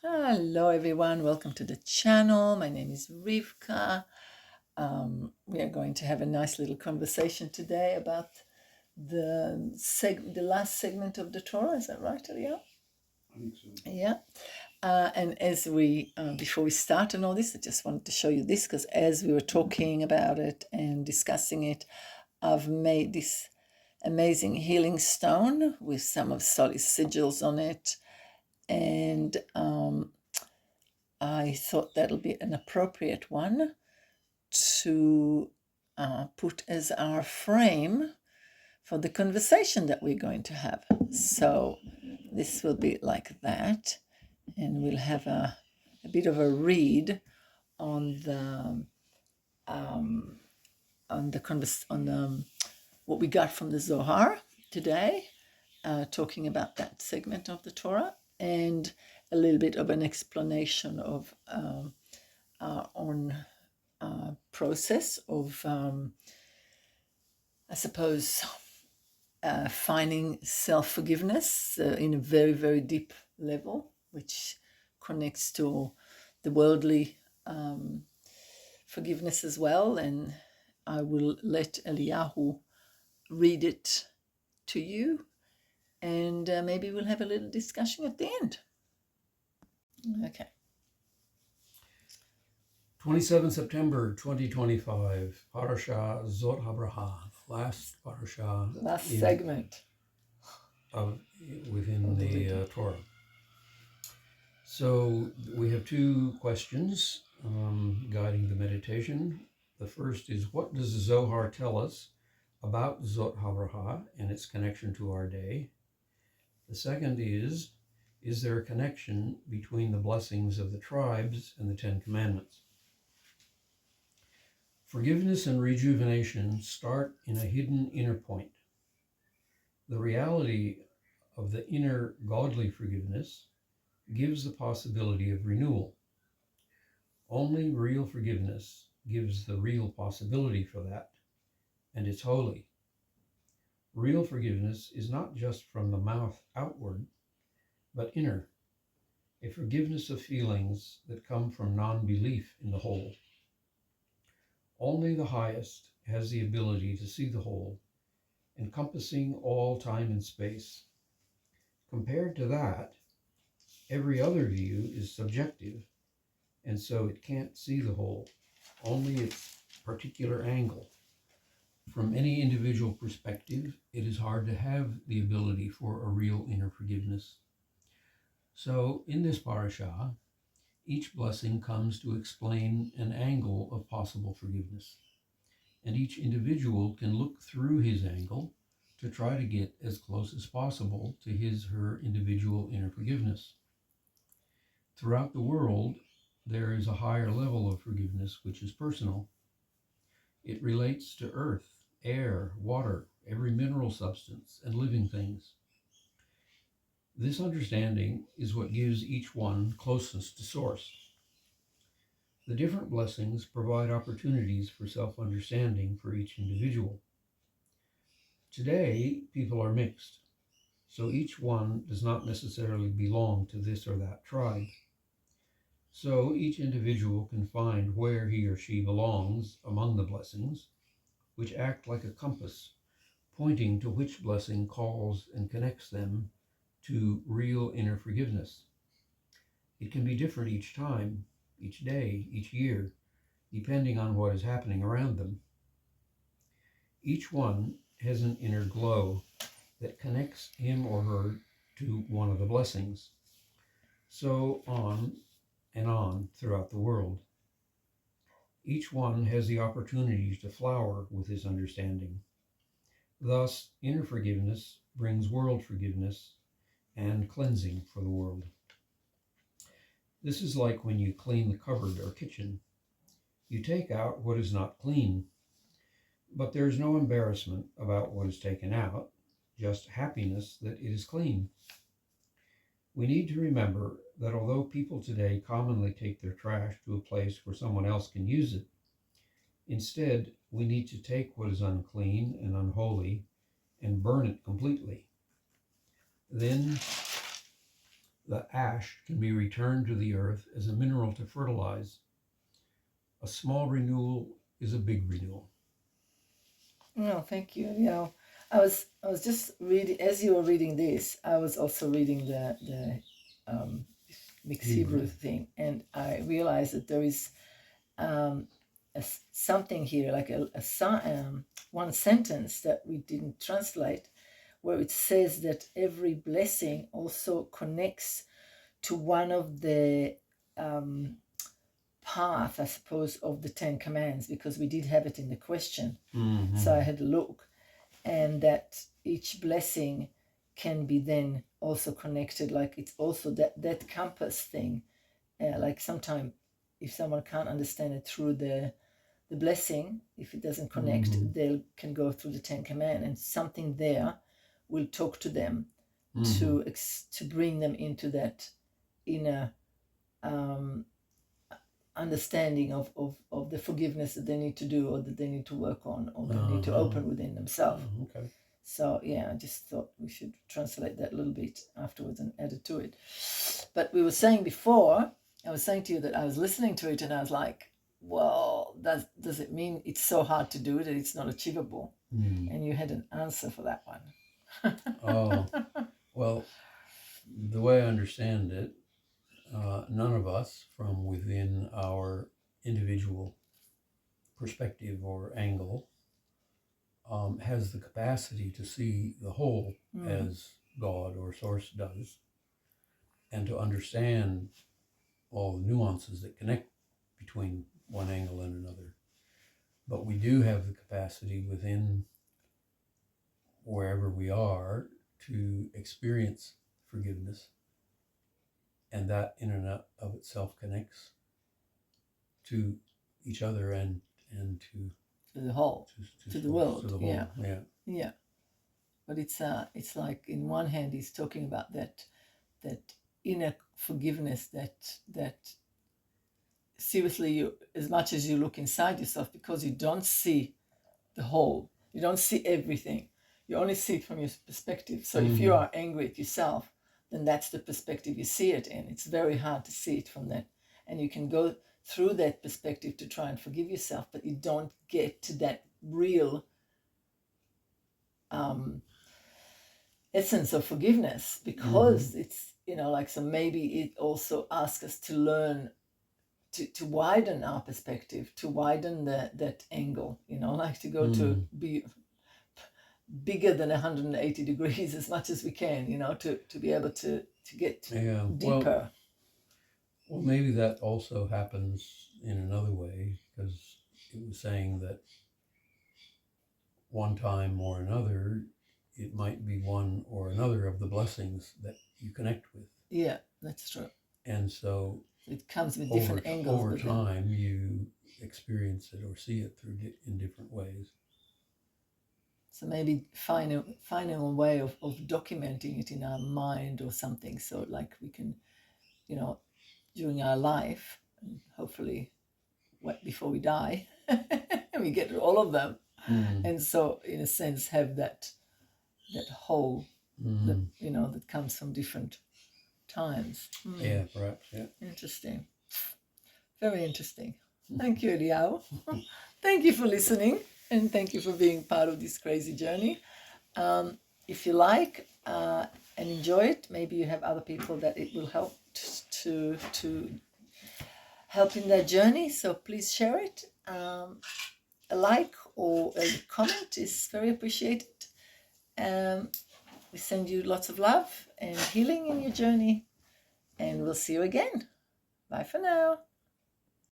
Hello everyone, welcome to the channel. My name is Rivka. We are going to have a nice little conversation today about the last segment of the Torah. Is that right, Eliyahu? I think so. Yeah. And as we, before we start and all this, I just wanted to show you this because as we were talking about it and discussing it, I've made this amazing healing stone with some of Soli's sigils on it. And I thought that'll be an appropriate one to put as our frame for the conversation that we're going to have. So this will be like that, and we'll have a bit of a read on the what we got from the Zohar today, talking about that segment of the Torah, and a little bit of an explanation of our own process of, I suppose, finding self-forgiveness in a very, very deep level, which connects to the worldly forgiveness as well. And I will let Eliyahu read it to you, and maybe we'll have a little discussion at the end. Okay. 27 September 2025, Parasha Zot HaBraha, last parasha. Last segment. Within the Torah. So we have two questions guiding the meditation. The first is, what does the Zohar tell us about Zot HaBraha and its connection to our day? The second is there a connection between the blessings of the tribes and the Ten Commandments? Forgiveness and rejuvenation start in a hidden inner point. The reality of the inner godly forgiveness gives the possibility of renewal. Only real forgiveness gives the real possibility for that, and it's holy. Real forgiveness is not just from the mouth outward, but inner, a forgiveness of feelings that come from non-belief in the whole. Only the highest has the ability to see the whole, encompassing all time and space. Compared to that, every other view is subjective, and so it can't see the whole, only its particular angle. From any individual perspective, it is hard to have the ability for a real inner forgiveness. So in this parasha, each blessing comes to explain an angle of possible forgiveness, and each individual can look through his angle to try to get as close as possible to his/her individual inner forgiveness. Throughout the world, there is a higher level of forgiveness which is personal. It relates to earth, air, water, every mineral substance, and living things. This understanding is what gives each one closeness to Source. The different blessings provide opportunities for self-understanding for each individual. Today, people are mixed, so each one does not necessarily belong to this or that tribe. So each individual can find where he or she belongs among the blessings, which act like a compass, pointing to which blessing calls and connects them to real inner forgiveness. It can be different each time, each day, each year, depending on what is happening around them. Each one has an inner glow that connects him or her to one of the blessings. So on and on throughout the world. Each one has the opportunity to flower with his understanding. Thus, inner forgiveness brings world forgiveness and cleansing for the world. This is like when you clean the cupboard or kitchen. You take out what is not clean, but there is no embarrassment about what is taken out, just happiness that it is clean. We need to remember that although people today commonly take their trash to a place where someone else can use it, instead we need to take what is unclean and unholy and burn it completely. Then The ash can be returned to the earth as a mineral to fertilize. A small renewal is a big renewal. No, thank you. I was just reading as you were reading this. I was also reading the mixed Hebrew thing, and I realized that there is something here, like one sentence that we didn't translate, where it says that every blessing also connects to one of the path, I suppose, of the 10 Commands, because we did have it in the question. Mm-hmm. So I had a look, and that each blessing can be then also connected, like it's also that compass thing. Like sometimes if someone can't understand it through the blessing, if it doesn't connect, they can go through the 10 Command, and something there will talk to them to bring them into that inner understanding of the forgiveness that they need to do, or that they need to work on, or they need to open within themselves. Okay. So yeah, I just thought we should translate that a little bit afterwards and add it to it. But we were saying before, I was saying to you that I was listening to it and I was like, well, does it mean it's so hard to do that it's not achievable? And you had an answer for that one. Oh, well, the way I understand it, none of us from within our individual perspective or angle has the capacity to see the whole as God or Source does, and to understand all the nuances that connect between one angle and another. But we do have the capacity within wherever we are to experience forgiveness, and that in and of itself connects to each other and to the whole, to the world. To the whole. Yeah. But it's like, in one hand he's talking about that inner forgiveness, that seriously, you, as much as you look inside yourself, because you don't see the whole, you don't see everything, you only see it from your perspective. So if you are angry at yourself, then that's the perspective you see it in. It's very hard to see it from that, and you can go through that perspective to try and forgive yourself, but you don't get to that real essence of forgiveness, because it's, like, so maybe it also asks us to learn to widen our perspective, to widen that angle, like to go to be bigger than 180 degrees as much as we can, to be able to get deeper. Well, maybe that also happens in another way, because it was saying that one time or another, it might be one or another of the blessings that you connect with. Yeah, that's true. And so it comes with different angles. Over time, you experience it or see it in different ways. So maybe finding a way of documenting it in our mind or something, so like we can, during our life, and hopefully before we die, we get all of them. And so in a sense have that whole, that comes from different times. Yeah, perhaps, yeah. Interesting. Very interesting. Thank you, Eliyahu. Thank you for listening, and thank you for being part of this crazy journey. If you like and enjoy it, maybe you have other people that it will help to help in their journey, so please share it. A like or a comment is very appreciated. We send you lots of love and healing in your journey, and we'll see you again. Bye for now.